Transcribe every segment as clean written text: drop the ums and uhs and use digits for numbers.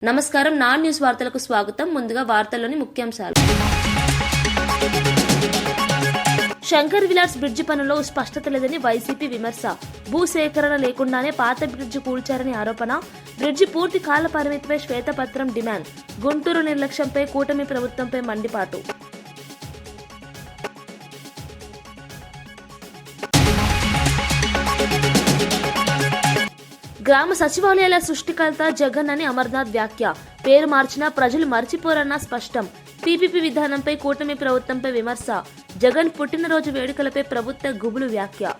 నమస్కారం. నా న్యూస్ వార్తలకు స్వాగతం. ముందుగా వార్తల్లోని ముఖ్యాంశాలు. శంకర్ విలాస్ బ్రిడ్జి పనుల్లో స్పష్టత లేదని వైసీపీ విమర్శ. భూసేకరణ లేకుండానే పాత బ్రిడ్జి కూల్చారని ఆరోపణ. బ్రిడ్జి పూర్తి కాల పరిమితిపై శ్వేతపత్రం డిమాండ్. గుంటూరు నిర్లక్ష్యంపై కూటమి ప్రభుత్వంపై మండిపాటు. గ్రామ సచివాలయాల సృష్టికర్త జగన్ అని అమర్నాథ్ వ్యాఖ్య. పేరు మార్చినా ప్రజలు మర్చిపోరన్న స్పష్టం. పీపీపీ విధానంపై కూటమి ప్రభుత్వంపై విమర్శ. జగన్ పుట్టినరోజు వేడుకలపై ప్రభుత్వ గుబులు వ్యాఖ్య.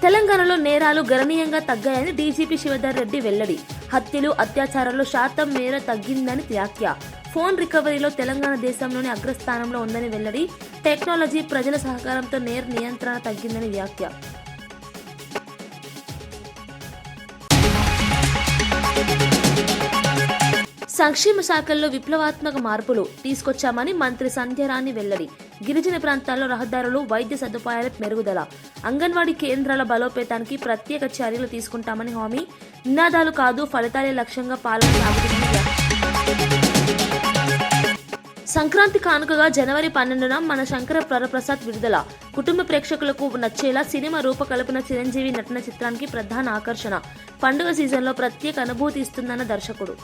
తెలంగాణలో నేరాలు గణనీయంగా తగ్గాయని డీజీపీ శివధర్ రెడ్డి వెల్లడి. హత్యలు, అత్యాచారాల్లో శాతం మేర తగ్గిందని వ్యాఖ్య. ఫోన్ రికవరీలో తెలంగాణ దేశంలోని అగ్రస్థానంలో ఉందని వెల్లడి. టెక్నాలజీ, ప్రజల సహకారంతో నేర నియంత్రణ తగ్గిందని వ్యాఖ్య. సంక్షేమ శాఖల్లో విప్లవాత్మక మార్పులు తీసుకొచ్చామని మంత్రి సంధ్యారాణి వెల్లడి. గిరిజన ప్రాంతాల్లో రహదారులు, వైద్య సదుపాయాల మెరుగుదల, అంగన్వాడీ కేంద్రాల బలోపేతానికి ప్రత్యేక చర్యలు తీసుకుంటామని హామీ. నినాదాలు కాదు, ఫలితాలే లక్ష్యంగా పాలన సాగుతుందని వ్యాఖ్య. సంక్రాంతి కానుకగా జనవరి 12న మన శంకర వరప్రసాద్ విడుదల. కుటుంబ ప్రేక్షకులకు నచ్చేలా సినిమా రూపకల్పన చిరంజీవి నటన చిత్రానికి ప్రధాన ఆకర్షణ. పండుగ సీజన్లో ప్రత్యేక అనుభూతి ఇస్తుందన్న దర్శకుడు.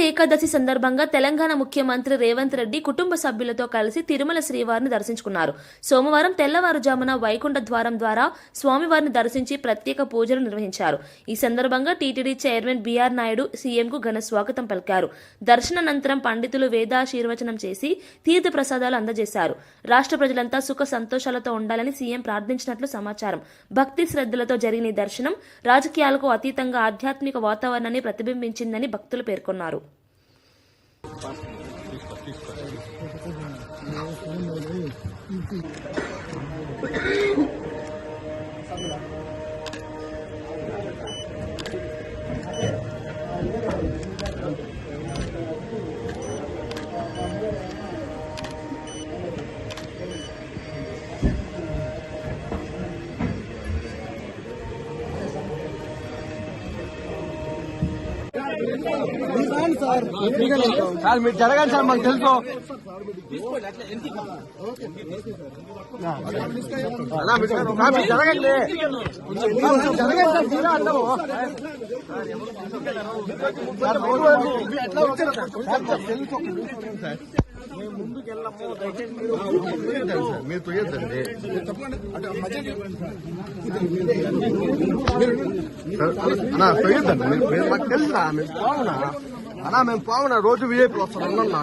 ఏకాదశి సందర్భంగా తెలంగాణ ముఖ్యమంత్రి రేవంత్ రెడ్డి కుటుంబ సభ్యులతో కలిసి తిరుమల శ్రీవారిని దర్శించుకున్నారు. సోమవారం తెల్లవారుజామున వైకుంఠ ద్వారం ద్వారా స్వామివారిని దర్శించి ప్రత్యేక పూజలు నిర్వహించారు. ఈ సందర్భంగా టీటీడీ చైర్మన్ బీఆర్ నాయుడు సీఎంకు ఘన స్వాగతం పలికారు. దర్శనానంతరం పండితులు వేదాశీర్వచనం చేసి తీర్థ ప్రసాదాలు అందజేశారు. రాష్ట్ర ప్రజలంతా సుఖ సంతోషాలతో ఉండాలని సీఎం ప్రార్థించినట్లు సమాచారం. భక్తి శ్రద్ధలతో జరిగిన ఈ దర్శనం రాజకీయాలకు అతీతంగా ఆధ్యాత్మిక వాతావరణాన్ని ప్రతిబింబించిందని భక్తులు పేర్కొన్నారు. సార్ మీరు జరగండి సార్, మాకు తెలుసు. జరగండి జరగండి సార్, అర్థము ఎట్లా వచ్చారు సార్ తెలుసు. మీరు తొయ్యొద్దండి, తొయ్యొద్దండి. మీరు మాకు తెలుసా, మేము పోవునా అన్నా, మేము పోవునా, రోజు విఐపీలు వస్తాను అన్నా.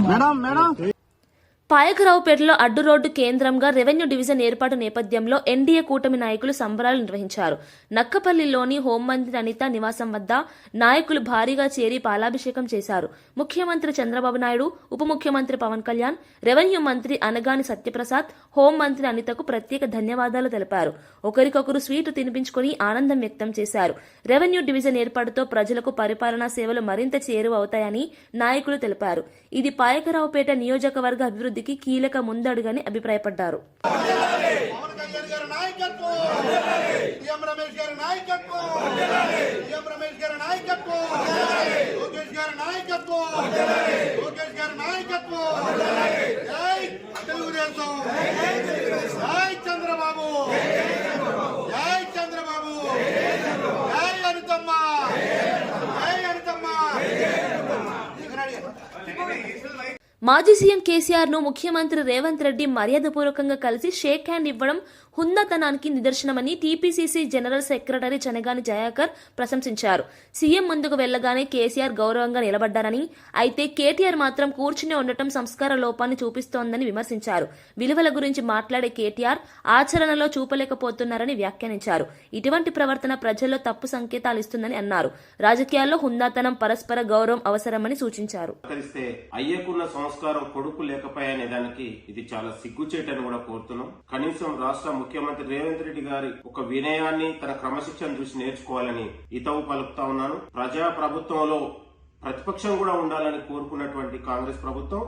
మేడం మేడం పాయకరావుపేటలో అడ్డు రోడ్డు కేంద్రంగా రెవెన్యూ డివిజన్ ఏర్పాటు నేపథ్యంలో ఎన్డీఏ కూటమి నాయకులు సంబరాలు నిర్వహించారు. నక్కపల్లిలోని హోంమంత్రి అనిత నివాసం వద్ద నాయకులు భారీగా చేరి పాలాభిషేకం చేశారు. ముఖ్యమంత్రి చంద్రబాబు నాయుడు, ఉప ముఖ్యమంత్రి పవన్ కళ్యాణ్, రెవెన్యూ మంత్రి అనగాని సత్యప్రసాద్, హోంమంత్రి అనితకు ప్రత్యేక ధన్యవాదాలు తెలిపారు. ఒకరికొకరు స్వీటు తినిపించుకుని ఆనందం వ్యక్తం చేశారు. రెవెన్యూ డివిజన్ ఏర్పాటుతో ప్రజలకు పరిపాలనా సేవలు మరింత చేరువ అవుతాయని నాయకులు తెలిపారు. ఇది పాయకరావుపేట నియోజకవర్గ అభివృద్ధి కీలక ముందడుగని అభిప్రాయపడ్డారు. మాజీ సీఎం కేసీఆర్ ను ముఖ్యమంత్రి రేవంత్ రెడ్డి మర్యాదపూర్వకంగా కలిసి షేక్ హ్యాండ్ ఇవ్వడం హుందాతనానికి నిదర్శనమని TPCC general secretary Chanagani Jayakar ప్రశంసించారు. సీఎం ముందుకు వెళ్లగానే కేసీఆర్ గౌరవంగా నిలబడ్డారని, అయితే కేటీఆర్ మాత్రం కూర్చుని ఉండటం సంస్కార లోపాన్ని చూపిస్తోందని విమర్శించారు. విలువల గురించి మాట్లాడే కేటీఆర్ ఆచరణలో చూపలేకపోతున్నారని వ్యాఖ్యానించారు. ఇటువంటి ప్రవర్తన ప్రజల్లో తప్పు సంకేతాలు ఇస్తుందని అన్నారు. రాజకీయాల్లో హుందాతనం, పరస్పర గౌరవం అవసరమని సూచించారు. సంస్కారం కొడుకు లేకపోయానే దానికి ఇది చాలా సిగ్గుచేటని కూడా కోరుతున్నాం. కనీసం రాష్ట్ర ముఖ్యమంత్రి రేవంత్ రెడ్డి గారి ఒక వినయాన్ని, తన క్రమశిక్షణ చూసి నేర్చుకోవాలని హితవు పలుకుతా ఉన్నాను. ప్రజా ప్రభుత్వంలో ప్రతిపక్షం కూడా ఉండాలని కోరుకున్నటువంటి కాంగ్రెస్ ప్రభుత్వం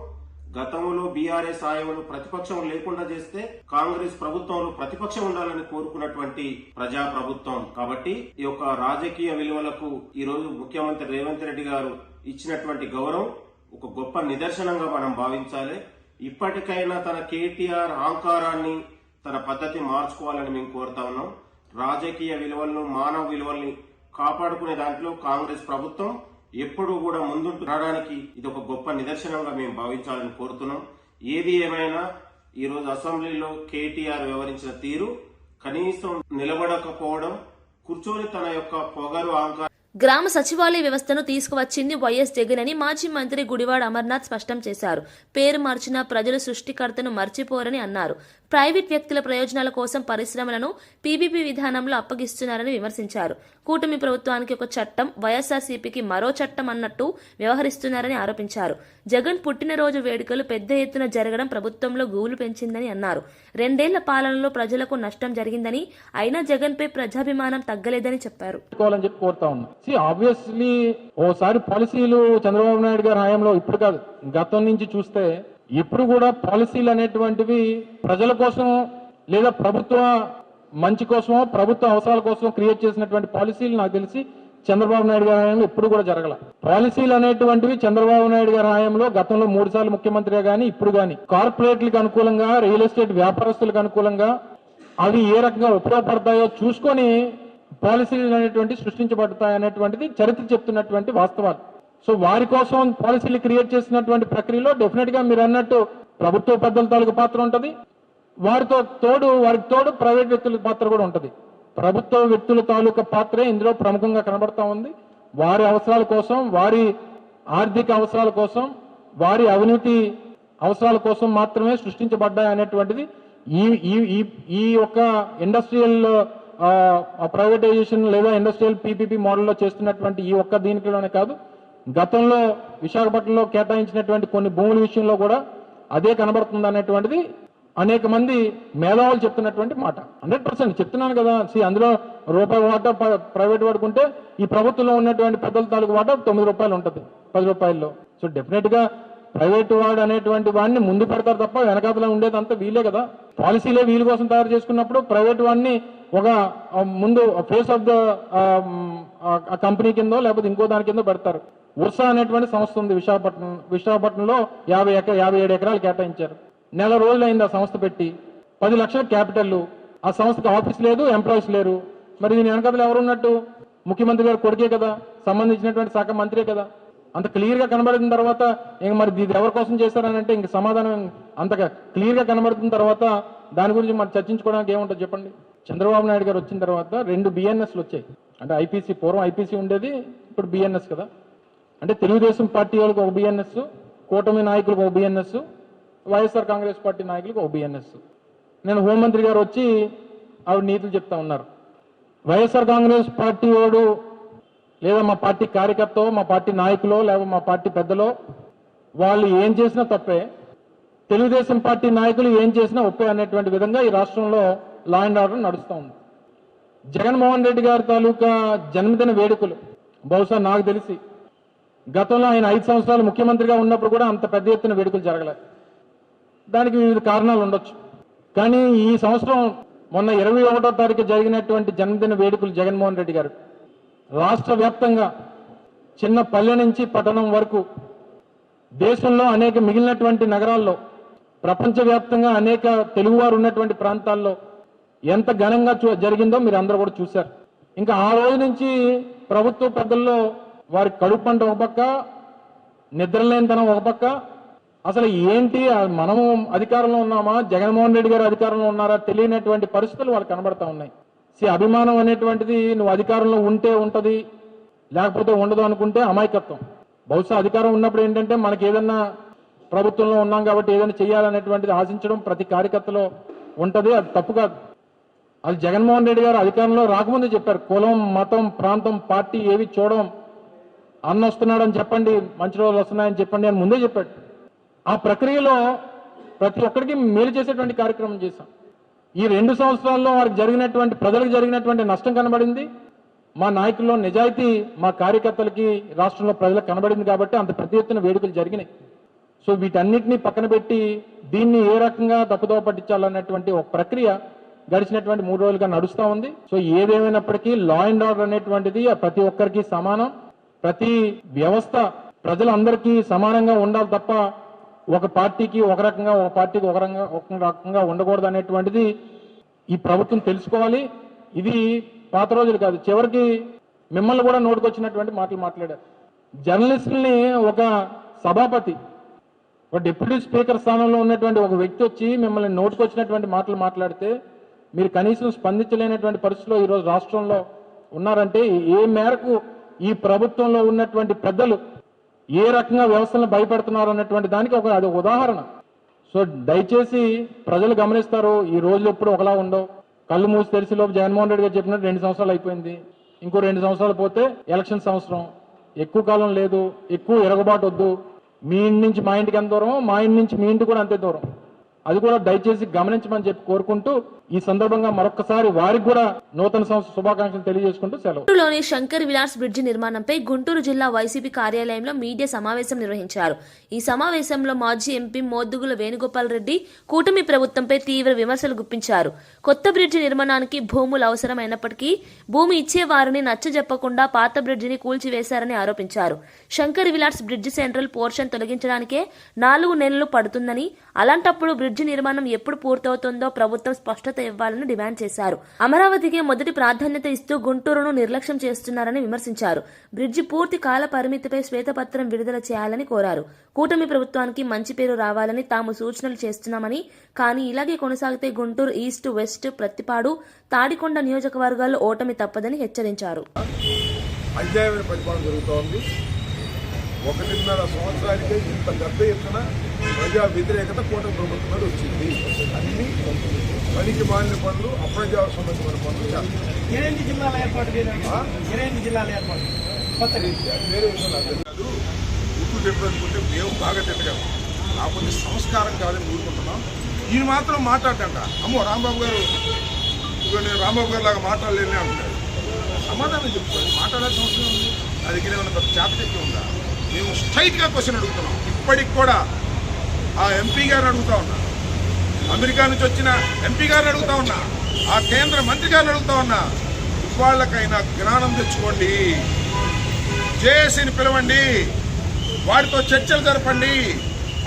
గతంలో బీఆర్ఎస్ హయాంలో ప్రతిపక్షం లేకుండా చేస్తే కాంగ్రెస్ ప్రభుత్వంలో ప్రతిపక్షం ఉండాలని కోరుకున్నటువంటి ప్రజా ప్రభుత్వం. కాబట్టి ఈ యొక్క రాజకీయ విలువలకు ఈ రోజు ముఖ్యమంత్రి రేవంత్ రెడ్డి గారు ఇచ్చినటువంటి గౌరవం ఒక గొప్ప నిదర్శనంగా మనం భావించాలి. ఇప్పటికైనా తన కేటీఆర్ అహంకారాన్ని, తన పద్ధతి మార్చుకోవాలని మేము కోరుతా ఉన్నాం. రాజకీయ విలువలను, మానవ విలువల్ని కాపాడుకునే దాంట్లో కాంగ్రెస్ ప్రభుత్వం ఎప్పుడు కూడా ముందుంటూ రావడానికి ఇది ఒక గొప్ప నిదర్శనంగా మేము భావించాలని కోరుతున్నాం. ఏది ఏమైనా ఈ రోజు అసెంబ్లీలో కేటీఆర్ వ్యవహరించిన తీరు, కనీసం నిలబడకపోవడం, కూర్చొని తన యొక్క పొగరు అహంకారం. గ్రామ సచివాలయ వ్యవస్థను తీసుకువచ్చింది వైఎస్ జగన్ అని మాజీ మంత్రి గుడివాడ అమర్నాథ్ స్పష్టం చేశారు. పేరు మార్చిన ప్రజలు సృష్టికర్తను మర్చిపోరని అన్నారు. ప్రైవేట్ వ్యక్తుల ప్రయోజనాల కోసం పరిశ్రమలను పీపీపీ విధానంలో అప్పగిస్తున్నారని విమర్శించారు. కూటమి ప్రభుత్వానికి ఒక చట్టం, వైఎస్ఆర్సీపీకి మరో చట్టం అన్నట్టు వ్యవహరిస్తున్నారని ఆరోపించారు. జగన్ పుట్టినరోజు వేడుకలు పెద్ద ఎత్తున జరగడం ప్రభుత్వంలో గూలు పెంచిందని అన్నారు. 2 ఏళ్ల పాలనలో ప్రజలకు నష్టం జరిగిందని, అయినా జగన్ పై ప్రజాభిమానం తగ్గలేదని చెప్పారు. ఆబ్వియస్లీ ఓసారి పాలసీలు చంద్రబాబు నాయుడు గారి హయాంలో, ఇప్పుడు కాదు గతం నుంచి చూస్తే ఇప్పుడు కూడా పాలసీలు అనేటువంటివి ప్రజల కోసం లేదా ప్రభుత్వ మంచి కోసమో ప్రభుత్వ అవసరాల కోసం క్రియేట్ చేసినటువంటి పాలసీలు నాకు తెలిసి చంద్రబాబు నాయుడు గారి హయాంలో ఎప్పుడు కూడా జరగల. పాలసీలు అనేటువంటివి చంద్రబాబు నాయుడు గారి హయాంలో గతంలో 3 సార్లు ముఖ్యమంత్రిగా గానీ ఇప్పుడు గానీ కార్పొరేట్లకు అనుకూలంగా, రియల్ ఎస్టేట్ వ్యాపారస్తులకు అనుకూలంగా అవి ఏ రకంగా ఉపయోగపడతాయో చూసుకొని పాలసీలు అనేటువంటి సృష్టించబడతాయి అనేటువంటిది చరిత్ర చెప్తున్నటువంటి వాస్తవాలు. సో వారి కోసం పాలసీలు క్రియేట్ చేసినటువంటి ప్రక్రియలో డెఫినెట్ గా మీరు అన్నట్టు ప్రభుత్వ పెద్దల తాలూకు పాత్ర ఉంటుంది, వారికి తోడు ప్రైవేట్ వ్యక్తుల పాత్ర కూడా ఉంటుంది. ప్రభుత్వ వ్యక్తుల తాలూకా పాత్రే ఇందులో ప్రముఖంగా కనబడతా ఉంది. వారి అవసరాల కోసం, వారి ఆర్థిక అవసరాల కోసం, వారి అవినీతి అవసరాల కోసం మాత్రమే సృష్టించబడ్డాయి అనేటువంటిది ఈ యొక్క ఇండస్ట్రియల్ ప్రైవేటైజేషన్ లేదా ఇండస్ట్రియల్ పీపీపీ మోడల్లో చేస్తున్నటువంటి ఈ ఒక్క దీనిలోనే కాదు, గతంలో విశాఖపట్నంలో కేటాయించినటువంటి కొన్ని భూముల విషయంలో కూడా అదే కనబడుతుంది అనేటువంటిది అనేక మంది మేధావులు చెప్తున్నటువంటి మాట. 100% చెప్తున్నాను కదా. అందులో రూపాయి వాటా ప్రైవేట్ వాడుకుంటే ఈ ప్రభుత్వంలో ఉన్నటువంటి పెద్దల తాలూకు వాటా 9 రూపాయలు ఉంటుంది 10 రూపాయల్లో. సో డెఫినెట్ గా ప్రైవేట్ వాడు అనేటువంటి వాడిని ముందు పెడతారు తప్ప వెనకాతలో ఉండేదంతా వీలే కదా. పాలసీలే వీళ్ళ కోసం తయారు చేసుకున్నప్పుడు ప్రైవేట్ వాడిని ఒక ముందు ఫేస్ ఆఫ్ ద కంపెనీ కిందో లేకపోతే ఇంకో దాని కింద పెడతారు. ఉర్సా అనేటువంటి సంస్థ ఉంది విశాఖపట్నంలో 57 ఎకరాలు కేటాయించారు. నెల రోజులు అయింది ఆ సంస్థ పెట్టి. 10 లక్షల క్యాపిటల్. ఆ సంస్థకి ఆఫీస్ లేదు, ఎంప్లాయీస్ లేరు. మరి దీని వెనకాతలు ఎవరున్నట్టు? ముఖ్యమంత్రి గారు కొడుకే కదా, సంబంధించినటువంటి శాఖ మంత్రే కదా. అంత క్లియర్ గా కనబడిన తర్వాత ఇంక మరి ఇది ఎవరి కోసం చేశారని అంటే ఇంక సమాధానం అంత క్లియర్ గా కనబడుతున్న తర్వాత దాని గురించి మరి చర్చించుకోవడానికి ఏముంటుంది చెప్పండి. చంద్రబాబు నాయుడు గారు వచ్చిన తర్వాత 2 బిఎన్ఎస్లు వచ్చాయి. అంటే ఐపీసీ, పూర్వం ఐపీసీ ఉండేది, ఇప్పుడు బిఎన్ఎస్ కదా. అంటే తెలుగుదేశం పార్టీ వాళ్ళకి ఒక బిఎన్ఎస్, కూటమి నాయకులకు ఒక బిఎన్ఎస్, వైఎస్ఆర్ కాంగ్రెస్ పార్టీ నాయకులకు ఒక బిఎన్ఎస్. నేను హోంమంత్రి గారు వచ్చి ఆవిడ నీతులు చెప్తా ఉన్నారు. వైఎస్ఆర్ కాంగ్రెస్ పార్టీ వాడు లేదా మా పార్టీ కార్యకర్త, మా పార్టీ నాయకులో లేదా మా పార్టీ పెద్దలో వాళ్ళు ఏం చేసినా తప్పే, తెలుగుదేశం పార్టీ నాయకులు ఏం చేసినా ఒప్పే అనేటువంటి విధంగా ఈ రాష్ట్రంలో లా అండ్ ఆర్డర్ నడుస్తూ ఉంది. జగన్మోహన్ రెడ్డి గారి తాలూకా జన్మదిన వేడుకలు బహుశా నాకు తెలిసి గతంలో ఆయన 5 సంవత్సరాలు ముఖ్యమంత్రిగా ఉన్నప్పుడు కూడా అంత పెద్ద ఎత్తున వేడుకలు జరగలేదు. దానికి వివిధ కారణాలు ఉండొచ్చు. కానీ ఈ సంవత్సరం మొన్న 21వ తారీఖు జరిగినటువంటి జన్మదిన వేడుకలు జగన్మోహన్ రెడ్డి గారు రాష్ట్ర వ్యాప్తంగా చిన్న పల్లె నుంచి పట్టణం వరకు దేశంలో అనేక మిగిలినటువంటి నగరాల్లో, ప్రపంచవ్యాప్తంగా అనేక తెలుగువారు ఉన్నటువంటి ప్రాంతాల్లో ఎంత ఘనంగా జరిగిందో మీరు అందరూ కూడా చూశారు. ఇంకా ఆ రోజు నుంచి ప్రభుత్వ పెద్దల్లో వారి కడుపు పంట ఒక పక్క, నిద్రలేనితనం ఒక పక్క, అసలు ఏంటి మనము అధికారంలో ఉన్నామా, జగన్మోహన్ రెడ్డి గారు అధికారంలో ఉన్నారా తెలియనటువంటి పరిస్థితులు వాళ్ళకి కనబడతా ఉన్నాయి. అభిమానం అనేటువంటిది నువ్వు అధికారంలో ఉంటే ఉంటది, లేకపోతే ఉండదు అనుకుంటే అమాయకత్వం. బహుశా అధికారం ఉన్నప్పుడు ఏంటంటే మనకి ఏదన్నా ప్రభుత్వంలో ఉన్నాం కాబట్టి ఏదైనా చేయాలనేటువంటిది ఆశించడం ప్రతి కార్యకర్తలో ఉంటది. అది తప్పు కాదు. అది జగన్మోహన్ రెడ్డి గారు అధికారంలో రాకముందే చెప్పారు. కులం, మతం, ప్రాంతం, పార్టీ ఏవి చూడడం, అన్న వస్తున్నాడని చెప్పండి, మంచి రోజులు వస్తున్నాయని చెప్పండి అని ముందే చెప్పాడు. ఆ ప్రక్రియలో ప్రతి ఒక్కరికి మేలు చేసేటువంటి కార్యక్రమం చేశాం. ఈ 2 సంవత్సరాల్లో వారికి జరిగినటువంటి ప్రజలకు జరిగినటువంటి నష్టం కనబడింది. మా నాయకుల్లో నిజాయితీ మా కార్యకర్తలకి రాష్ట్రంలో ప్రజలకు కనబడింది కాబట్టి అంత పెద్ద ఎత్తున వేడుకలు జరిగినాయి. సో వీటన్నిటినీ పక్కన పెట్టి దీన్ని ఏ రకంగా తప్పుదోవ పట్టించాలన్నటువంటి ఒక ప్రక్రియ గడిచినటువంటి 3 రోజులుగా నడుస్తూ ఉంది. సో ఏదేమైనప్పటికీ లా అండ్ ఆర్డర్ అనేటువంటిది ప్రతి ఒక్కరికి సమానం. ప్రతి వ్యవస్థ ప్రజలందరికీ సమానంగా ఉండాలి తప్ప ఒక పార్టీకి ఒక రకంగా ఒక పార్టీకి ఒక రకంగా ఉండకూడదు అనేటువంటిది ఈ ప్రభుత్వం తెలుసుకోవాలి. ఇది పాత రోజులు కాదు. చివరికి మిమ్మల్ని కూడా నోటుకొచ్చినటువంటి మాటలు మాట్లాడారు. జర్నలిస్టుల్ని ఒక సభాపతి, ఒక డిప్యూటీ స్పీకర్ స్థానంలో ఉన్నటువంటి ఒక వ్యక్తి వచ్చి మిమ్మల్ని నోటుకొచ్చినటువంటి మాటలు మాట్లాడితే మీరు కనీసం స్పందించలేనటువంటి పరిస్థితిలో ఈరోజు రాష్ట్రంలో ఉన్నారంటే ఏ మేరకు ఈ ప్రభుత్వంలో ఉన్నటువంటి పెద్దలు ఏ రకంగా వ్యవస్థలను భయపెడుతున్నారు అన్నటువంటి దానికి అది ఉదాహరణ. సో దయచేసి ప్రజలు గమనిస్తారు. ఈ రోజులు ఎప్పుడు ఒకలా ఉండవు. కళ్ళు మూసి తెలిసిలోపు జగన్మోహన్ రెడ్డి గారు చెప్పినట్టు 2 సంవత్సరాలు అయిపోయింది. ఇంకో 2 సంవత్సరాలు పోతే ఎలక్షన్ సంవత్సరం. ఎక్కువ కాలం లేదు. ఎక్కువ ఎరగబాటు వద్దు. మీ ఇంటి నుంచి మా ఇంటికి ఎంత దూరం, మా ఇంటి నుంచి మీ ఇంటి కూడా అంతే దూరం. అది కూడా దయచేసి గమనించమని చెప్పి కోరుకుంటూ ఈ సందర్భంగా మరొకసారి వారికి కూడా నూతన సంవత్సర శుభాకాంక్షలు తెలియజేసుకుంటూ సెలవు. గుంటూరులోని శంకర్ విలాస్ బ్రిడ్జి నిర్మాణంపై గుంటూరు జిల్లా వైసీపీ కార్యాలయంలో మీడియా సమావేశం నిర్వహించారు. ఈ సమావేశంలో మాజీ ఎంపీ మోద్దుగుల వేణుగోపాల్ రెడ్డి కూటమి ప్రభుత్వంపై తీవ్ర విమర్శలు గుప్పించారు. కొత్త బ్రిడ్జి నిర్మాణానికి భూములు అవసరమైనప్పటికీ భూమి ఇచ్చేవారిని నచ్చజెప్పకుండా పాత బ్రిడ్జిని కూల్చివేశారని ఆరోపించారు. Shankar Vilas bridge central portion తొలగించడానికే 4 నెలలు పడుతుందని, అలాంటప్పుడు బ్రిడ్జి నిర్మాణం ఎప్పుడు పూర్తవుతుందో ప్రభుత్వం స్పష్టత ఇవ్వాలని డిమాండ్ చేశారు. అమరావతికి మొదటి ప్రాధాన్యత ఇస్తూ గుంటూరును నిర్లక్ష్యం చేస్తున్నారని విమర్శించారు. బ్రిడ్జి పూర్తి కాల పరిమితిపై శ్వేతపత్రం విడుదల చేయాలని కోరారు. కూటమి ప్రభుత్వానికి మంచి పేరు రావాలని తాము సూచనలు చేస్తున్నామని, కానీ ఇలాగే కొనసాగితే గుంటూరు ఈస్ట్, వెస్ట్, ప్రత్తిపాడు, తాడికొండ నియోజకవర్గాల్లో ఓటమి తప్పదని హెచ్చరించారు. అన్యాయమైన పరిపాలన జరుగుతోంది. 1.5 సంవత్సరానికే ఇంత పెద్ద ఎత్తున ప్రజా వ్యతిరేకత కూటమి ప్రభుత్వం మీద వచ్చింది. అన్ని పనికి మాలిన పనులు, అప్రజాస్వామ్యమైన పనులు చేస్తారు. 8 జిల్లాల ఏర్పాటు వేరే విషయం నాకు తెలియదు. ఉప్పు చెప్పాలనుకుంటే మేము బాగా తిట్టగలం. కాకపోతే సంస్కారం కాదని ఊరుకుంటున్నాం. ఈయన మాత్రం మాట్లాడటంట. అమ్మో రాంబాబు గారు, నేను రాంబాబు గారు లాగా మాట్లాడలేనే అంటారు. సమాధానం చెప్తాను. మాట్లాడాల్సిన అవసరం ఉంది. నా దగ్గర ఏమైనా పెద్ద చేపచెక్కి ఉందా? మేము స్ట్రైట్గా క్వశ్చన్ అడుగుతున్నాం. ఇప్పటికి కూడా ఆ ఎంపీ గారిని అడుగుతా ఉన్నా, అమెరికా నుంచి వచ్చిన ఎంపీ గారిని అడుగుతా ఉన్నా, ఆ కేంద్ర మంత్రి గారిని అడుగుతా ఉన్నా, వాళ్ళకైనా జ్ఞానం తెచ్చుకోండి. జేఏసీని పిలవండి, వాటితో చర్చలు జరపండి,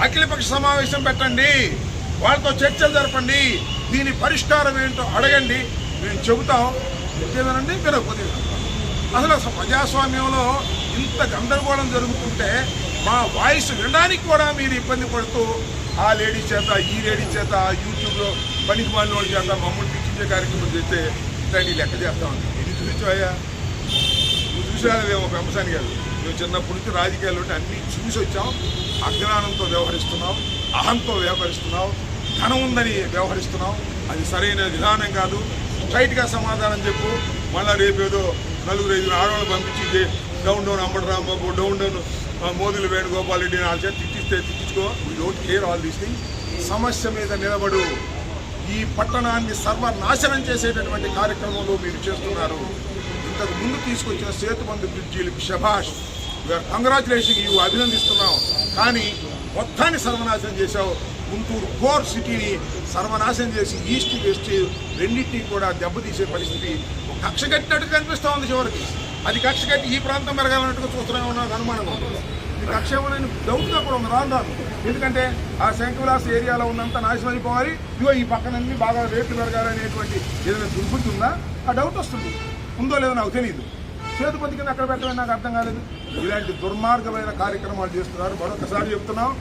అఖిలపక్ష సమావేశం పెట్టండి, వాళ్ళతో చర్చలు జరపండి, దీని పరిష్కారం ఏంటో అడగండి. మేము చెబుతాం. చెప్పేదనండి వినకపోతే అసలు ప్రజాస్వామ్యంలో ఇంత గందరగోళం జరుగుతుంటే మా వాయిస్ వినడానికి కూడా మీరు ఇబ్బంది పడుతూ ఆ లేడీ చేత, ఈ లేడీ చేత, యూట్యూబ్లో పనికి మాలిన వాళ్ళ చేత మమ్మల్ని పిచ్చించే కార్యక్రమం చేస్తే దాన్ని లెక్క చేస్తామండి. ఇది చూపించాయా? నువ్వు చూసావేమో ఒక అంశాన్ని కాదు. మేము చిన్నప్పటి నుంచి రాజకీయాల్లో అన్నీ చూసి వచ్చాం. అజ్ఞానంతో వ్యవహరిస్తున్నాం, అహంతో వ్యవహరిస్తున్నాం, ధనం ఉందని వ్యవహరిస్తున్నాం. అది సరైన విధానం కాదు. స్ట్రైట్గా సమాధానం చెప్పు. మళ్ళీ రేపేదో 4-5 ఆడవాళ్ళు పంపించి డౌన్ అంబటి రాంబాబు, డౌన్ మోదుల వేణుగోపాల్ రెడ్డి నా చేత తిట్టించుకో. We don't care all these things. సమస్య మీద నిలబడు. ఈ పట్టణాన్ని సర్వనాశనం చేసేటటువంటి కార్యక్రమంలో మీరు చేస్తున్నారు. ఇంతకు ముందు తీసుకొచ్చిన సేతుబంధు బ్రిడ్జీలకు శభాష్, వీఆర్ కంగ్రాచులేషన్, ఇవి అభినందిస్తున్నాం. కానీ మొత్తాన్ని సర్వనాశనం చేశావు. గుంటూరు కోర్ సిటీని సర్వనాశనం చేసి ఈస్ట్, వెస్ట్ రెండింటినీ కూడా దెబ్బతీసే పరిస్థితి కక్ష కట్టినట్టు కనిపిస్తూ ఉంది. చివరికి అది కక్ష కట్టి ఈ ప్రాంతం పెరగాలన్నట్టుగా చూస్తూనే ఉన్నాను. అనుమానంగా ఉంటుంది. ఈ కక్ష ఏమన్నా డౌట్గా కూడా ఉంది. రాను ఎందుకంటే ఆ శంకవిలాస్ ఏరియాలో ఉన్నంత నాశనం అయిపోవాలి, ఇగో ఈ పక్కనన్నీ బాగా రేట్లు పెరగాలనేటువంటి ఏదైనా దుర్బుద్ధి ఉందా? ఆ డౌట్ వస్తుంది. ఉందో లేదో నాకు తెలియదు. సేతుపతి కింద అక్కడ పెట్టమని నాకు అర్థం కాలేదు. ఇలాంటి దుర్మార్గమైన కార్యక్రమాలు చేస్తున్నారు. మరొకసారి చెప్తున్నాం,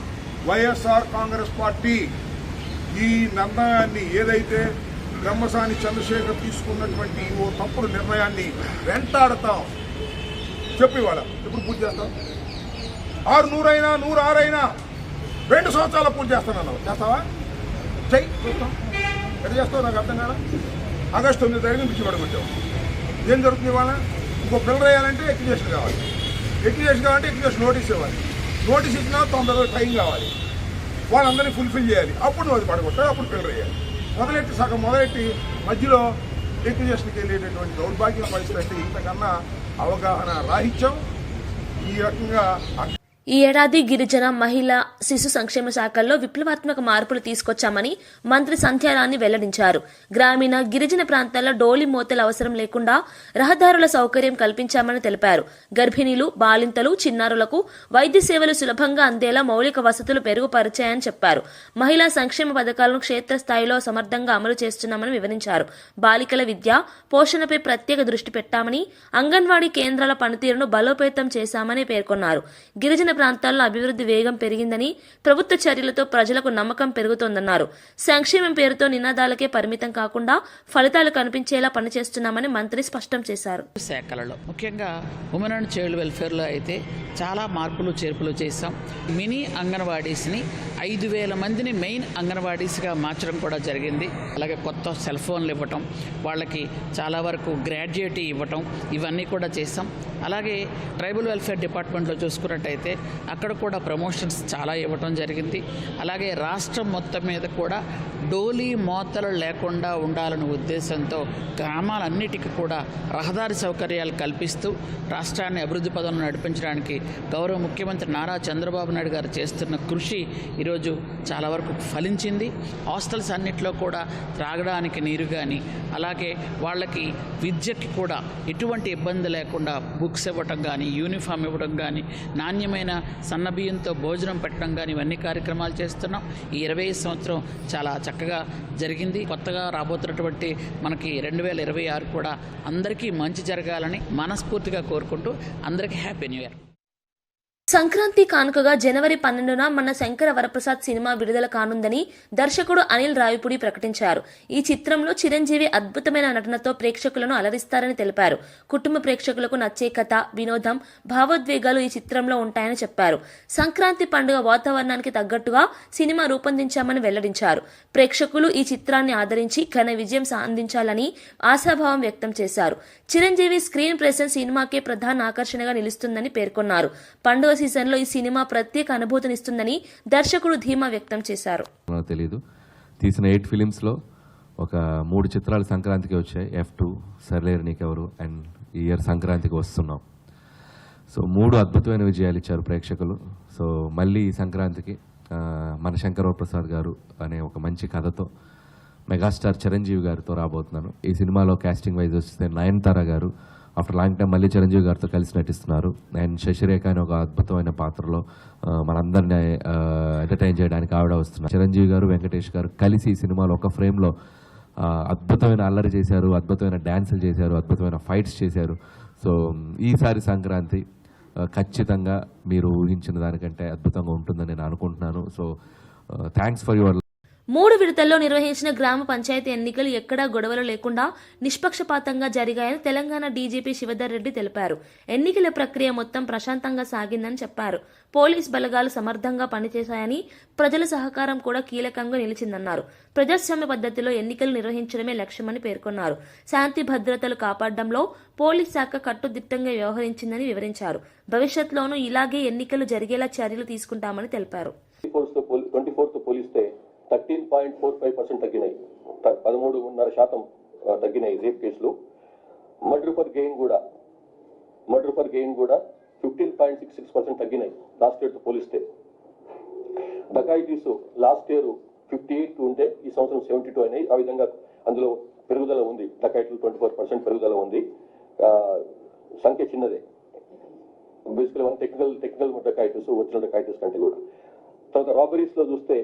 వైఎస్ఆర్ కాంగ్రెస్ పార్టీ ఈ నిర్ణయాన్ని ఏదైతే బ్రహ్మసాని చంద్రశేఖర్ తీసుకున్నటువంటి ఓ తప్పుడు నిర్ణయాన్ని వెంటాడతాం. చెప్పి వాళ్ళ ఎప్పుడు పూర్తి చేస్తాం? 600 అయినా 106 అయినా 2 సంవత్సరాల పూర్తి చేస్తానన్నావు. చేస్తావా? చెయ్యి, చూస్తాం. ఎట్లా చేస్తావు నాకు అర్థం కాదా? ఆగస్టు 9 తారీఖున పిచ్చి పడగొట్టావు. ఏం జరుగుతుంది ఇవాళ? ఇంకో పిల్లలు వేయాలంటే ఎక్విజేషన్ కావాలి. ఎక్విజేషన్ కావాలంటే ఎక్విజేషన్ నోటీస్ ఇవ్వాలి. నోటీస్ ఇచ్చినా 90 రోజులు టైం కావాలి. వాళ్ళందరినీ ఫుల్ఫిల్ చేయాలి. అప్పుడు నువ్వు అది పడగొట్టాలి, అప్పుడు ఫిల్టర్ చేయాలి. సగం మొదలెట్టి మధ్యలో లిక్విడేషన్కి వెళ్ళేటటువంటి దౌర్భాగ్య పరిస్థితి అంటే ఇంతకన్నా అవగాహన రాహిత్యం. ఈ రకంగా ఈ ఏడాది గిరిజన, మహిళా, శిశు సంక్షేమ శాఖల్లో విప్లవాత్మక మార్పులు తీసుకొచ్చామని మంత్రి సంధ్యారాణి వెల్లడించారు. గ్రామీణ, గిరిజన ప్రాంతాల్లో డోలి మోతల అవసరం లేకుండా రహదారుల సౌకర్యం కల్పించామని తెలిపారు. గర్భిణీలు, బాలింతలు, చిన్నారులకు వైద్య సేవలు సులభంగా అందేలా మౌలిక వసతులు మెరుగుపరిచాయని చెప్పారు. మహిళా సంక్షేమ పథకాలను క్షేత్రస్థాయిలో సమర్థంగా అమలు చేస్తున్నామని వివరించారు. బాలికల విద్య, పోషణపై ప్రత్యేక దృష్టి పెట్టామని, అంగన్వాడీ కేంద్రాల పనితీరును బలోపేతం చేశామని పేర్కొన్నారు. గిరిజన ప్రాంతాల్లో అభివృద్ధి వేగం పెరిగిందని, ప్రభుత్వ చర్యలతో ప్రజలకు నమ్మకం పెరుగుతోందన్నారు. సంక్షేమం పేరుతో నినాదాలకే పరిమితం కాకుండా ఫలితాలు కనిపించేలా పనిచేస్తున్నామని మంత్రి స్పష్టం చేశారు. శాఖలలో ముఖ్యంగా ఉమెన్ అండ్ చైల్డ్ వెల్ఫేర్లో అయితే చాలా మార్పులు చేర్పులు చేశాం. మినీ అంగన్వాడీస్ని 5,000 మందిని మెయిన్ అంగన్వాడీస్గా మార్చడం కూడా జరిగింది. అలాగే కొత్త సెల్ ఫోన్లు ఇవ్వటం, వాళ్ళకి చాలా వరకు గ్రాడ్యుయేటీ ఇవ్వటం, ఇవన్నీ కూడా చేశాం. అలాగే ట్రైబల్ వెల్ఫేర్ డిపార్ట్మెంట్లో చూసుకున్నట్టయితే అక్కడ కూడా ప్రమోషన్స్ చాలా ఇవ్వటం జరిగింది. అలాగే రాష్ట్రం మొత్తం మీద కూడా డోలీ మోతలు లేకుండా ఉండాలనే ఉద్దేశంతో గ్రామాలన్నిటికీ కూడా రహదారి సౌకర్యాలు కల్పిస్తూ రాష్ట్రాన్ని అభివృద్ధి పదంలో నడిపించడానికి గౌరవ ముఖ్యమంత్రి నారా చంద్రబాబు నాయుడు గారు చేస్తున్న కృషి ఈరోజు చాలా వరకు ఫలించింది. హాస్టల్స్ అన్నింటిలో కూడా త్రాగడానికి నీరు కానీ, అలాగే వాళ్ళకి విద్యకి కూడా ఎటువంటి ఇబ్బంది లేకుండా బుక్స్ ఇవ్వటం కానీ, యూనిఫామ్ ఇవ్వడం కానీ, నాణ్యమైన సన్నబియ్యంతో భోజనం పెట్టడం కానీ, ఇవన్నీ కార్యక్రమాలు చేస్తున్నాం. ఈ 25 సంవత్సరం చాలా చక్కగా జరిగింది. కొత్తగా రాబోతున్నటువంటి మనకి 2026 కూడా అందరికీ మంచి జరగాలని మనస్ఫూర్తిగా కోరుకుంటూ అందరికీ హ్యాపీ న్యూ ఇయర్. సంక్రాంతి కానుకగా జనవరి 12న మన శంకర వరప్రసాద్ సినిమా విడుదల కానుందని దర్శకుడు అనిల్ రావిపూడి ప్రకటించారు. ఈ చిత్రంలో చిరంజీవి అద్భుతమైన నటనతో ప్రేక్షకులను అలరిస్తారని తెలిపారు. కుటుంబ ప్రేక్షకులకు నచ్చే కథ, వినోదం, భావోద్వేగాలు ఈ చిత్రంలో ఉంటాయని చెప్పారు. సంక్రాంతి పండుగ వాతావరణానికి తగ్గట్టుగా సినిమా రూపొందించామని వెల్లడించారు. ప్రేక్షకులు ఈ చిత్రాన్ని ఆదరించి ఘన విజయం సాధించాలని ఆశాభావం వ్యక్తం చేశారు. చిరంజీవి స్క్రీన్ ప్రెసెన్స్ సినిమాకే ప్రధాన ఆకర్షణగా నిలుస్తుందని పేర్కొన్నారు. పండుగ సీజన్లో ఈ సినిమా ప్రత్యేక అనుభూతినిస్తుందని దర్శకుడు ధీమా వ్యక్తం చేశారు. తెలీదు, తీసిన 8 ఫిలిమ్స్లో ఒక 3 చిత్రాలు సంక్రాంతికి వచ్చాయి. F2, సర్లేరు నీకెవరు అండ్ ఈ ఇయర్ సంక్రాంతికి వస్తున్నాం. సో 3 అద్భుతమైన విజయాలు ఇచ్చారు ప్రేక్షకులు. సో మళ్ళీ ఈ సంక్రాంతికి మన శంకరవరప్రసాద్ గారు అనే ఒక మంచి కథతో మెగాస్టార్ చిరంజీవి గారితో రాబోతున్నాను. ఈ సినిమాలో కాస్టింగ్ వైజ్ వస్తే నయనతార గారు ఆఫ్టర్ లాంగ్ టైం మళ్ళీ చిరంజీవి గారితో కలిసి నటిస్తున్నారు. అండ్ శశిరేఖ అనే ఒక అద్భుతమైన పాత్రలో మనందరినీ ఎంటర్టైన్ చేయడానికి ఆవిడ వస్తున్నారు. చిరంజీవి గారు, వెంకటేష్ గారు కలిసి ఈ సినిమాలో ఒక ఫ్రేమ్లో అద్భుతమైన అల్లరి చేశారు, అద్భుతమైన డ్యాన్సులు చేశారు, అద్భుతమైన ఫైట్స్ చేశారు. సో ఈసారి సంక్రాంతి ఖచ్చితంగా మీరు ఊహించిన దానికంటే అద్భుతంగా ఉంటుందని నేను అనుకుంటున్నాను. సో థ్యాంక్స్ ఫర్ యువర్ 3 విడతల్లో నిర్వహించిన గ్రామ పంచాయతీ ఎన్నికలు ఎక్కడా గొడవలు లేకుండా నిష్పక్షపాతంగా జరిగాయని తెలంగాణ డీజీపీ శివధర్ రెడ్డి తెలిపారు. ఎన్నికల ప్రక్రియ మొత్తం ప్రశాంతంగా సాగిందని చెప్పారు. పోలీస్ బలగాలు సమర్థంగా పనిచేశాయని, ప్రజల సహకారం కూడా కీలకంగా నిలిచిందన్నారు. ప్రజాస్వామ్య పద్ధతిలో ఎన్నికలు నిర్వహించడమే లక్ష్యమని పేర్కొన్నారు. శాంతి భద్రతలు కాపాడడంలో పోలీస్ శాఖ కట్టుదిట్టంగా వ్యవహరించిందని వివరించారు. భవిష్యత్తులోనూ ఇలాగే ఎన్నికలు జరిగేలా చర్యలు తీసుకుంటామని తెలిపారు. 13.45% తగ్గినాయి, 13.5% తగ్గినాయి రేప్ కేసులు. మర్డర్ పర్ గెయిన్ కూడా 15.66% తగ్గినాయి లాస్ట్ ఇయర్తో పోలిస్తే. డకాయిటీస్ లాస్ట్ ఇయర్ 58 ఉంటే ఈ సంవత్సరం 72 అయినాయి. ఆ విధంగా అందులో పెరుగుదల ఉంది. డకాయిటీలు 24% పెరుగుదల ఉంది. సంఖ్య చిన్నదే, బేసికలీ టెక్నికల్ డకాయిటీస్ వచ్చిన డకాయిటీస్ కంటే కూడా. తర్వాత రాబరీస్ లో చూస్తే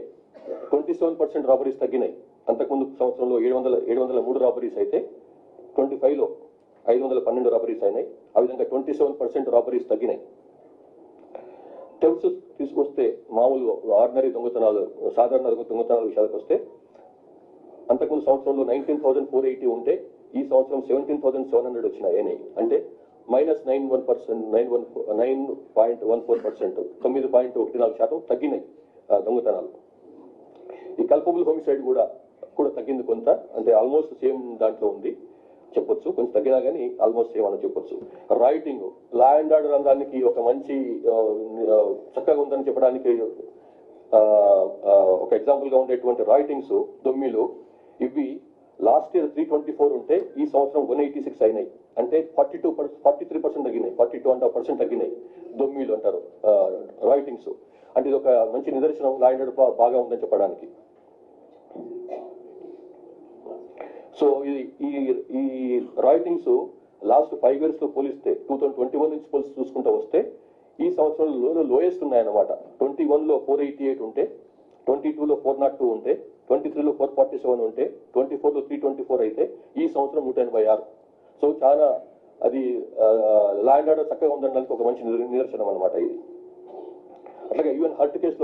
27% రాబరీస్ తగ్గినాయి. అంతకుముందు సంవత్సరంలో 703 రాబరీస్ అయితే 25లో 512 రాబరీస్ అయినాయి. ఆ విధంగా 27% రాబరీస్ తగ్గినాయి. టెప్స్ తీసుకొస్తే మామూలు ఆర్డినరీ దొంగతనాలు, సాధారణ దొంగతనాల విషయాలకు వస్తే అంతకుముందు సంవత్సరంలో 19,480 ఉంటే ఈ సంవత్సరం 17,700 వచ్చినాయి. అంటే -9.14%, 9.14% తగ్గినాయి దొంగతనాలు. ఈ కల్పబుల్ హోమిసైడ్ కూడా తగ్గింది కొంత, అంటే ఆల్మోస్ట్ సేమ్ దాంట్లో ఉంది చెప్పొచ్చు. కొంచెం తగ్గినా కానీ ఆల్మోస్ట్ సేమ్ అని చెప్పొచ్చు. రైటింగ్, లా అండ్ ఆర్డర్ రంగానికి ఒక మంచి చక్కగా ఉందని చెప్పడానికి ఒక ఎగ్జాంపుల్గా ఉండేటువంటి రాయిటింగ్స్ దొమ్మిలు ఇవి లాస్ట్ ఇయర్ 324 ఉంటే ఈ సంవత్సరం 186 అయినాయి. అంటే 43% తగ్గినాయి, 42.5% తగ్గినాయి దొమ్మిలు అంటారు రాయిటింగ్స్. అంటే ఇది ఒక మంచి నిదర్శనం లా అండ్ ఆర్డర్ బాగా ఉందని చెప్పడానికి. సో ఈ రైటింగ్స్ లాస్ట్ 5 years లో పోలిస్తే 2021 నుంచి పోలిసి చూసుకుంటూ వస్తే ఈ సంవత్సరంలో లోయెస్ట్ ఉన్నాయన్నమాట. 21లో 488 ఉంటే, 22లో 402 ఉంటే, 23లో 447 ఉంటే, 24లో 324 అయితే ఈ సంవత్సరం 186. సో చాలా అది లా అండ్ ఆర్డర్ చక్కగా ఉండడానికి ఒక మంచి నిదర్శనం అనమాట ఇది. అట్లాగే ఈవెన్ హర్ట్ కేసెస్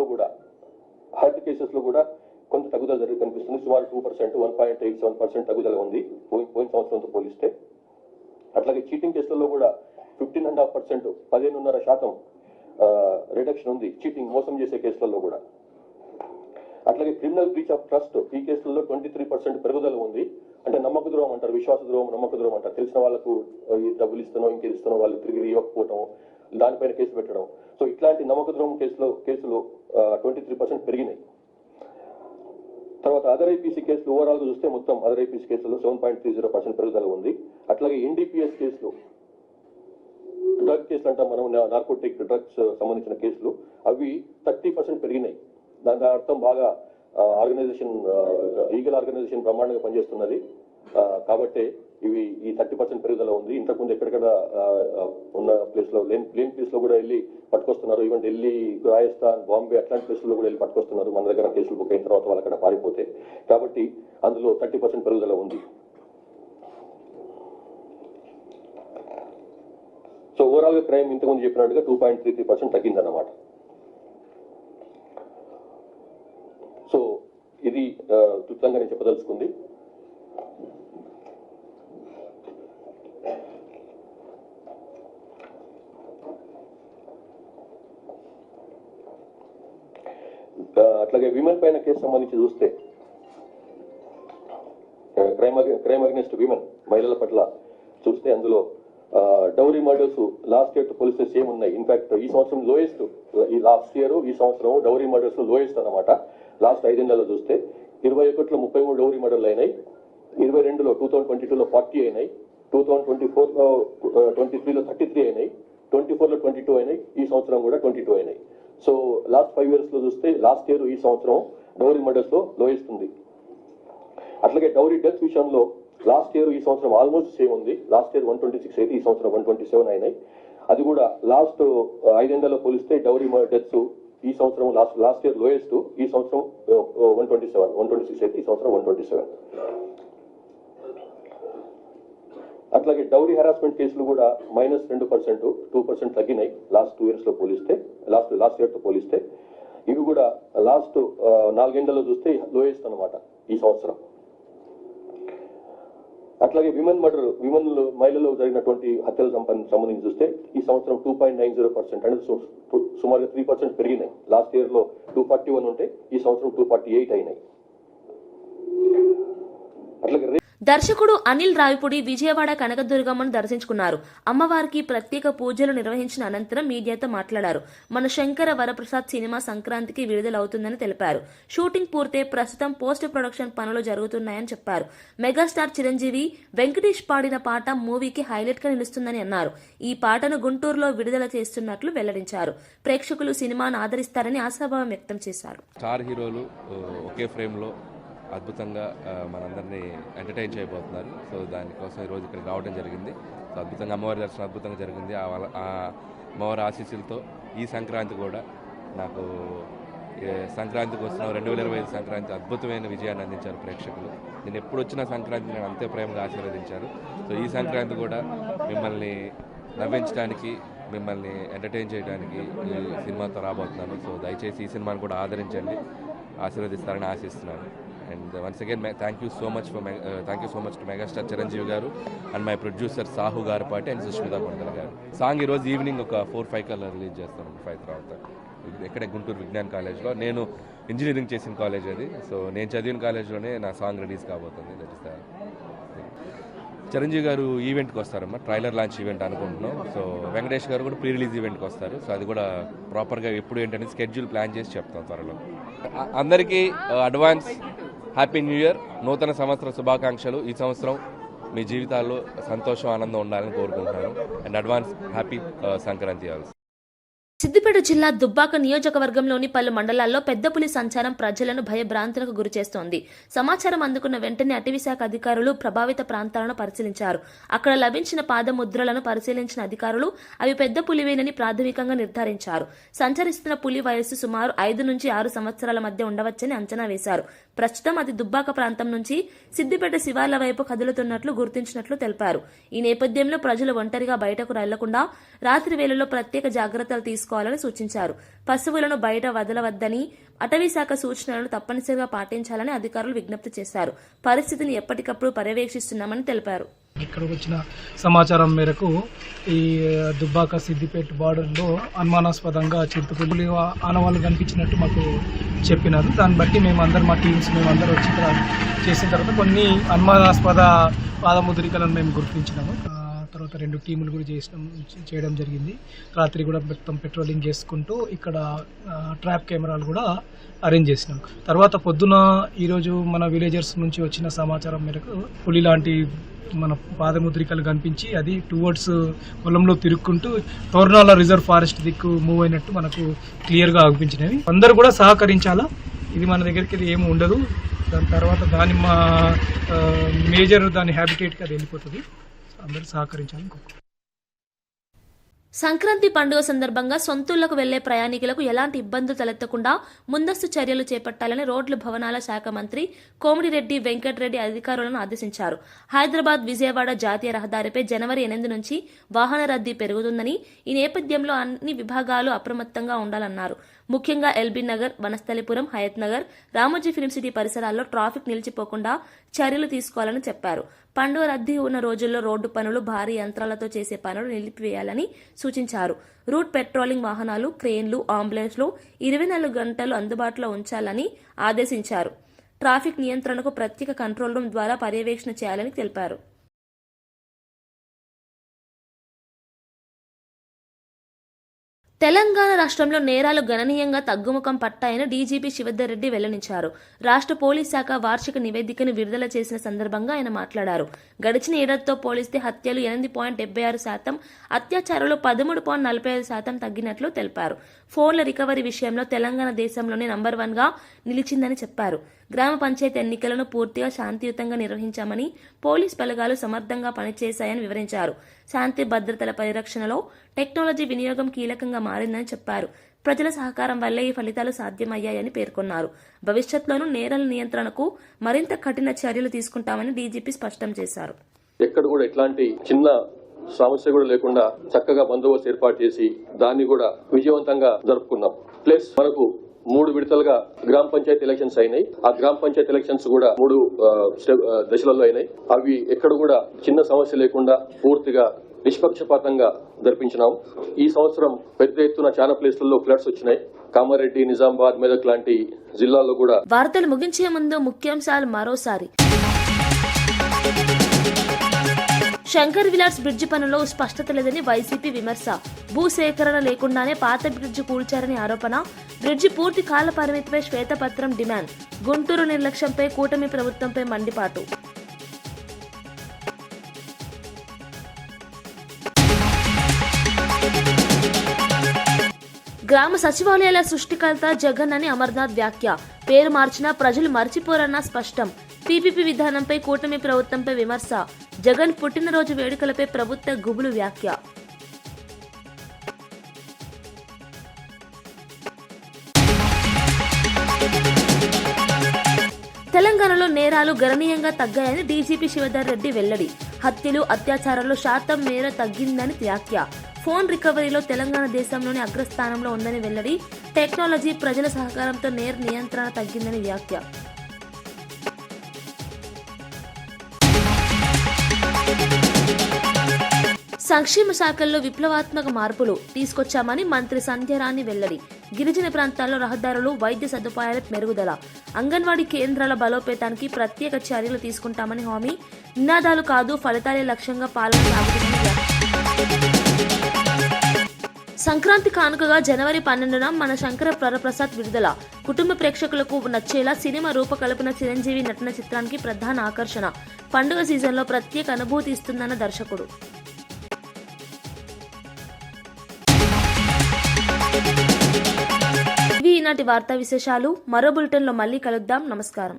లో కూడా కొంత తగ్గుదల కనిపిస్తుంది. సుమారు 2%, 1.87% తగ్గుదల ఉంది పోయిన సంవత్సరంతో పోలిస్తే. అట్లాగే చీటింగ్ కేసులలో కూడా 15.5%, 15.5% రిడక్షన్ ఉంది చీటింగ్ మోసం చేసే కేసులలో కూడా. అట్లాగే క్రిమినల్ బ్రీచ్ ఆఫ్ ట్రస్ట్ ఈ కేసులలో 23% పెరుగుదల ఉంది. అంటే నమ్మక ద్రోహం అంటారు, విశ్వాస ద్రోహం, నమ్మక ద్రోహం అంటారు. తెలిసిన వాళ్ళకు డబ్బులు ఇస్తానో ఇంకేది ఇస్తానో వాళ్ళు తిరిగి ఇవ్వకపోవటం, దానిపైన కేసు పెట్టడం. సో ఇట్లాంటి నమ్మక ద్రోహం కేసులు 23% పెరిగినాయి. తర్వాత అదర్ ఐపీసీ కేసులు ఓవరాల్ గా చూస్తే మొత్తం అదర్ ఐపీసీ కేసుల్లో 7.30% పెరుగుదల ఉంది. అట్లాగే ఎన్డీపీఎస్ కేసులు, డ్రగ్ కేసులు అంటాం మనం, నార్కోటిక్ డ్రగ్స్ సంబంధించిన కేసులు, అవి 30% పెరిగినాయి. దాని అర్థం బాగా ఆర్గనైజేషన్, లీగల్ ఆర్గనైజేషన్ బ్రహ్మాండంగా పనిచేస్తున్నది. కాబట్టి ఇవి ఈ 30% పెరుగుదల ఉంది. ఇంతకుముందు ఎక్కడెక్కడ ఉన్న ప్లేస్ లో లేని ప్లేస్ లో కూడా వెళ్ళి పట్టుకొస్తున్నారు. ఈవెన్ ఢిల్లీ, రాజస్థాన్, బాంబే అట్లాంటి ప్లేస్ లో కూడా వెళ్ళి పట్టుకొస్తున్నారు మన దగ్గర కేసులు బుక్ అయిన తర్వాత వాళ్ళు అక్కడ పారిపోతే. కాబట్టి అందులో 30% పెరుగుదల ఉంది. సో ఓవరాల్ గా క్రైమ్ ఇంతకుముందు చెప్పినట్టుగా 2.33% తగ్గిందన్నమాట. సో ఇది క్లుప్తంగా నేను చెప్పదలుచుకుంది. అట్లాగే విమెన్ పైన కేసు సంబంధించి చూస్తే క్రైమ్ అగైనెస్ట్ విమెన్, మహిళల పట్ల చూస్తే అందులో డౌరీ మర్డర్స్ లాస్ట్ ఇయర్ తో పోలిస్తే సేమ్ ఉన్నాయి. ఇన్ఫాక్ట్ ఈ సంవత్సరం లోయెస్ట్, ఈ లాస్ట్ ఇయర్ ఈ సంవత్సరం డౌరీ మర్డర్స్ లోయెస్ట్ అనమాట. లాస్ట్ 5 ఏళ్లలో చూస్తే 21లో 33 డౌరీ మర్డర్లు అయినాయి, 22లో 2022లో 40 అయినాయి, 2024లో 23లో 33 అయినాయి, 24లో 22 అయినాయి, ఈ సంవత్సరం కూడా 22 అయినాయి. సో లాస్ట్ 5 years లో చూస్తే లాస్ట్ ఇయర్ ఈ సంవత్సరం డౌరీ మర్డర్స్ లో లోయెస్ట్ ఉంది. అట్లాగే డౌరీ డెత్ విషయంలో లాస్ట్ ఇయర్ ఈ సంవత్సరం ఆల్మోస్ట్ సేమ్ ఉంది. లాస్ట్ ఇయర్ 126 అయితే ఈ సంవత్సరం 127 అయినాయి. అది కూడా లాస్ట్ 5 ఏళ్లలో పోలిస్తే డౌరీ డెత్స్ ఈ సంవత్సరం లాస్ట్ ఇయర్ లోయెస్ట్, ఈ సంవత్సరం 126 అయితే ఈ సంవత్సరం 127. అట్లాగే డౌరీ హెరాస్మెంట్ కేసులు కూడా -2%, 2% తగ్గినాయి లాస్ట్ 2 years లో పోలిస్తే, లాస్ట్ ఇయర్ తో పోలిస్తే. ఇవి కూడా లాస్ట్ 4 ఏళ్లలో చూస్తే లోయెస్ట్ అనమాట ఈ సంవత్సరం. అట్లాగే మహిళల్లో జరిగినటువంటి హత్యలు సంబంధించి చూస్తే ఈ సంవత్సరం 2.90%, అంటే సుమారుగా 3% పెరిగినాయి. లాస్ట్ ఇయర్ లో 241 ఉంటే ఈ సంవత్సరం 248 అయినాయి. అట్లాగే దర్శకుడు అనిల్ రావిపూడి విజయవాడ కనకదుర్గమ్మను దర్శించుకున్నారు. అమ్మవారికి ప్రత్యేక పూజలు నిర్వహించిన అనంతరం మీడియాతో మాట్లాడారు. మన శంకర వరప్రసాద్ సినిమా సంక్రాంతికి విడుదలవుతుందని తెలిపారు. షూటింగ్ పూర్తే ప్రస్తుతం పోస్ట్ ప్రొడక్షన్ పనులు జరుగుతున్నాయని చెప్పారు. మెగాస్టార్ చిరంజీవి, వెంకటేష్ పాడిన పాట మూవీకి హైలైట్ గా నిలుస్తుందని అన్నారు. ఈ పాటను గుంటూరులో విడుదల చేస్తున్నట్లు వెల్లడించారు. ప్రేక్షకులు సినిమాను ఆదరిస్తారని ఆశాభావం వ్యక్తం చేశారు. స్టార్ హీరోలు ఒకే ఫ్రేమ్లో అద్భుతంగా మనందరినీ ఎంటర్టైన్ చేయబోతున్నారు. సో దానికోసం ఈరోజు ఇక్కడికి రావడం జరిగింది. సో అద్భుతంగా అమ్మవారి దర్శనం అద్భుతంగా జరిగింది. ఆ అమ్మవారి ఆశీస్సులతో ఈ సంక్రాంతి కూడా నాకు సంక్రాంతికి వస్తున్న 2025 సంక్రాంతి అద్భుతమైన విజయాన్ని అందించారు ప్రేక్షకులు. నేను ఎప్పుడు వచ్చిన సంక్రాంతి నేను అంతే ప్రేమగా ఆశీర్వదించారు. సో ఈ సంక్రాంతి కూడా మిమ్మల్ని నవ్వించడానికి, మిమ్మల్ని ఎంటర్టైన్ చేయడానికి ఈ సినిమాతో రాబోతున్నాను. సో దయచేసి ఈ సినిమాను కూడా ఆదరించండి, ఆశీర్వదిస్తారని ఆశిస్తున్నాను. And once again, thank you so much to Megastar Chiranjeevi garu and my producer Sahu Garpati and Sushmita Kondala garu. Song ee roju evening oka 4-5 kalla release chestanu 5 tarvata. Ikkade Guntur Vignan College lo nenu engineering chesin college adi. So nenu chadivina college lone na song release kabotundi. That is the Chiranjeevi గారు ఈవెంట్కి వస్తారమ్మా, trailer launch event అనుకుంటున్నాం. So Venkatesh గారు కూడా pre release ఈవెంట్కి వస్తారు. So అది కూడా ప్రాపర్గా ఎప్పుడు ఏంటనేది స్కెడ్యూల్ ప్లాన్ చేసి చెప్తాం త్వరలో. అందరికీ అడ్వాన్స్ హ్యాపీ న్యూ ఇయర్, నూతన సంవత్సర శుభాకాంక్షలు. ఈ సంవత్సరం మీ జీవితాల్లో సంతోషం, ఆనందం ఉండాలని కోరుకుంటున్నాను. And advance happy Sankranti also. Siddipet జిల్లా దుబ్బాక నియోజకవర్గంలోని పలు మండలాల్లో పెద్ద పులి సంచారం ప్రజలను భయభ్రాంతులకు గురిచేస్తోంది. సమాచారం అందుకున్న వెంటనే అటవీశాఖ అధికారులు ప్రభావిత ప్రాంతాలను పరిశీలించారు. అక్కడ లభించిన పాదముద్రలను పరిశీలించిన అధికారులు అవి పెద్ద పులివేనని ప్రాథమికంగా నిర్ధారించారు. సంచరిస్తున్న పులి వయస్సు సుమారు 5 నుంచి 6 సంవత్సరాల మధ్య ఉండవచ్చని అంచనా వేశారు. ప్రస్తుతం అది దుబ్బాక ప్రాంతం నుంచి సిద్దిపేట శివార్ల వైపు కదులుతున్నట్లు గుర్తించినట్లు తెలిపారు. ఈ నేపథ్యంలో ప్రజలు ఒంటరిగా బయటకు వెళ్లకుండా రాత్రి వేళల్లో ప్రత్యేక జాగ్రత్తలు తీసుకోవాలని సూచించారు. పశువులను బయట వదలవద్దని, అటవీశాఖ సూచనలను తప్పనిసరిగా పాటించాలని అధికారులు విజ్ఞప్తి చేశారు. పరిస్థితిని ఎప్పటికప్పుడు పర్యవేక్షిస్తున్నామని తెలిపారు. ఇక్కడికి వచ్చిన సమాచారం మేరకు ఈ దుబ్బాక సిద్దిపేట బార్డర్లో అనుమానాస్పదంగా చిరుతపులి ఆనవాళ్ళు కనిపించినట్టు మాకు చెప్పినారు. దాన్ని బట్టి మా టీమ్స్ మేమందరూ వచ్చి ఇక్కడ చేసిన తర్వాత కొన్ని అనుమానాస్పద పాదముద్రికలను మేము గుర్తించినాము. తర్వాత 2 టీములు కూడా చేయడం జరిగింది. రాత్రి కూడా మొత్తం పెట్రోలింగ్ చేసుకుంటూ ఇక్కడ ట్రాప్ కెమెరాలు కూడా అరేంజ్ చేసినాం. తర్వాత పొద్దున ఈరోజు మన విలేజర్స్ నుంచి వచ్చిన సమాచారం మేరకు పులి లాంటి మన పాదముద్రికలు కనిపించి అది టువర్డ్స్ పొలంలో తిరుక్కుంటూ తోర్నాల రిజర్వ్ ఫారెస్ట్ దిక్కు మూవ్ అయినట్టు మనకు క్లియర్గా అనిపించినవి. అందరూ కూడా సహకరించాలా, ఇది మన దగ్గరికి ఇది ఏమి ఉండదు. దాని తర్వాత మా మేజర్ దాని హ్యాబిటేట్కి అది వెళ్ళిపోతుంది. అందరూ సహకరించాలని కోరుకుంటున్నాను. సంక్రాంతి పండుగ సందర్భంగా సొంతూళ్లకు వెళ్లే ప్రయాణికులకు ఎలాంటి ఇబ్బందులు తలెత్తకుండా ముందస్తు చర్యలు చేపట్టాలని రోడ్లు భవనాల శాఖ మంత్రి కోమిటిరెడ్డి వెంకటరెడ్డి అధికారులను ఆదేశించారు. హైదరాబాద్ విజయవాడ జాతీయ రహదారిపై జనవరి 8 నుంచి వాహన రద్దీ పెరుగుతుందని, ఈ నేపథ్యంలో అన్ని విభాగాలు అప్రమత్తంగా ఉండాలన్నారు. ముఖ్యంగా ఎల్బీ నగర్, వనస్థలిపురం, హయత్ నగర్, రామోజీ ఫిల్మ్ సిటీ పరిసరాల్లో ట్రాఫిక్ నిలిచిపోకుండా చర్యలు తీసుకోవాలని చెప్పారు. పండుగ రద్దీ ఉన్న రోజుల్లో రోడ్డు పనులు, భారీ యంత్రాలతో చేసే పనులు నిలిపివేయాలని సూచించారు. రూట్ పెట్రోలింగ్ వాహనాలు, క్రేన్లు, అంబులెన్స్లు 24 గంటలు అందుబాటులో ఉంచాలని ఆదేశించారు. ట్రాఫిక్ నియంత్రణకు ప్రత్యేక కంట్రోల్ రూమ్ ద్వారా పర్యవేక్షణ చేయాలని తెలిపారు. తెలంగాణ రాష్ట్రంలో నేరాలు గణనీయంగా తగ్గుముఖం పట్టాయని డీజీపీ శివధర్ రెడ్డి వెల్లడించారు. రాష్ట్ర పోలీస్ శాఖ వార్షిక నివేదికను విడుదల చేసిన సందర్భంగా ఆయన మాట్లాడారు. గడిచిన ఏడాదితో పోలిస్తే హత్యలు 8.76%, అత్యాచారాలు 13.45% తగ్గినట్లు తెలిపారు. ఫోన్ల రికవరీ విషయంలో తెలంగాణ దేశంలోనే నంబర్ 1గా నిలిచిందని చెప్పారు. గ్రామ పంచాయతీ ఎన్నికలను పూర్తిగా శాంతియుతంగా నిర్వహించామని, పోలీస్ బలగాలు సమర్థంగా పనిచేశాయని వివరించారు. శాంతి భద్రతల పరిరక్షణలో టెక్నాలజీ వినియోగం కీలకంగా మారిందని చెప్పారు. ప్రజల సహకారం వల్లే ఈ ఫలితాలు సాధ్యమయ్యాయని పేర్కొన్నారు. భవిష్యత్తులోనూ నేరాల నియంత్రణకు మరింత కఠిన చర్యలు తీసుకుంటామని డీజీపీ స్పష్టం చేశారు. ఎక్కడ కూడా ఇట్లాంటి చిన్న సమస్య కూడా లేకుండా చక్కగా బందోబస్తు ఏర్పాటు చేసి దాన్ని కూడా విజయవంతంగా జరుపుకున్నాం. ప్లస్ మనకు 3 విడతలుగా గ్రామ పంచాయతీ ఎలక్షన్స్ అయినాయి. ఆ గ్రామ పంచాయతీ ఎలక్షన్స్ కూడా 3 దశలలో అయినాయి. అవి ఎక్కడ కూడా చిన్న సమస్య లేకుండా పూర్తిగా నిష్పక్షపాతంగా జరిపించినాం. ఈ సంవత్సరం పెద్ద ఎత్తున చాలా ప్లేస్లలో ఫ్లడ్స్ వచ్చినాయి. కామారెడ్డి, నిజామాబాద్, మెదక్ లాంటి జిల్లాల్లో కూడా. వార్తలు ముగించే ముందు ముఖ్యాంశాలు మరోసారి. శంకర్ విలాస్ బ్రిడ్జి పనుల్లో స్పష్టత లేదని వైసీపీ విమర్శ. భూసేకరణ లేకుండానే పాత బ్రిడ్జి కూల్చారని ఆరోపణ. బ్రిడ్జి పూర్తి కాల పరిమితిపై శ్వేతపత్రం డిమాండ్. గుంటూరు నిర్లక్ష్యంపై కూటమి ప్రభుత్వంపై మండిపాటు. గ్రామ సచివాలయాల సృష్టికర్త జగన్ అని అమర్నాథ్ వ్యాఖ్య. పేరు మార్చినా ప్రజలు మర్చిపోరన్న స్పష్టం. పీపీపీ విధానంపై కూటమి ప్రభుత్వంపై విమర్శ. జగన్ పుట్టినరోజు వేడుకలపై ప్రభుత్వ గుబులు వ్యాఖ్య. తెలంగాణలో నేరాలు గణనీయంగా తగ్గాయని డీజీపీ శివధర్ రెడ్డి వెల్లడి. హత్యలు, అత్యాచారాల్లో శాతం మేర తగ్గిందని వ్యాఖ్య. ఫోన్ రికవరీలో తెలంగాణ దేశంలోని అగ్రస్థానంలో ఉందని వెల్లడి. టెక్నాలజీ, ప్రజల సహకారంతో నేర నియంత్రణ తగ్గిందని వ్యాఖ్య. సంక్షేమ శాఖల్లో విప్లవాత్మక మార్పులు తీసుకొచ్చామని మంత్రి సంధ్యారాణి వెల్లడి. గిరిజన ప్రాంతాల్లో రహదారులు, వైద్య సదుపాయాల మెరుగుదల, అంగన్వాడీ కేంద్రాల బలోపేతానికి ప్రత్యేక చర్యలు తీసుకుంటామని హామీ. నినాదాలు కాదు, ఫలితాలే లక్ష్యంగా పాలన సాగుతుందని. సంక్రాంతి కానుకగా జనవరి 12న మన శంకర వరప్రసాద్ విడుదల. కుటుంబ ప్రేక్షకులకు నచ్చేలా సినిమా రూపకల్పన చిరంజీవి నటన చిత్రానికి ప్రధాన ఆకర్షణ. పండుగ సీజన్లో ప్రత్యేక అనుభూతి ఇస్తుందన్న దర్శకుడు. ఇవి ఈనాటి వార్తా విశేషాలు. మరో బులెటిన్లో మళ్ళీ కలుద్దాం. నమస్కారం.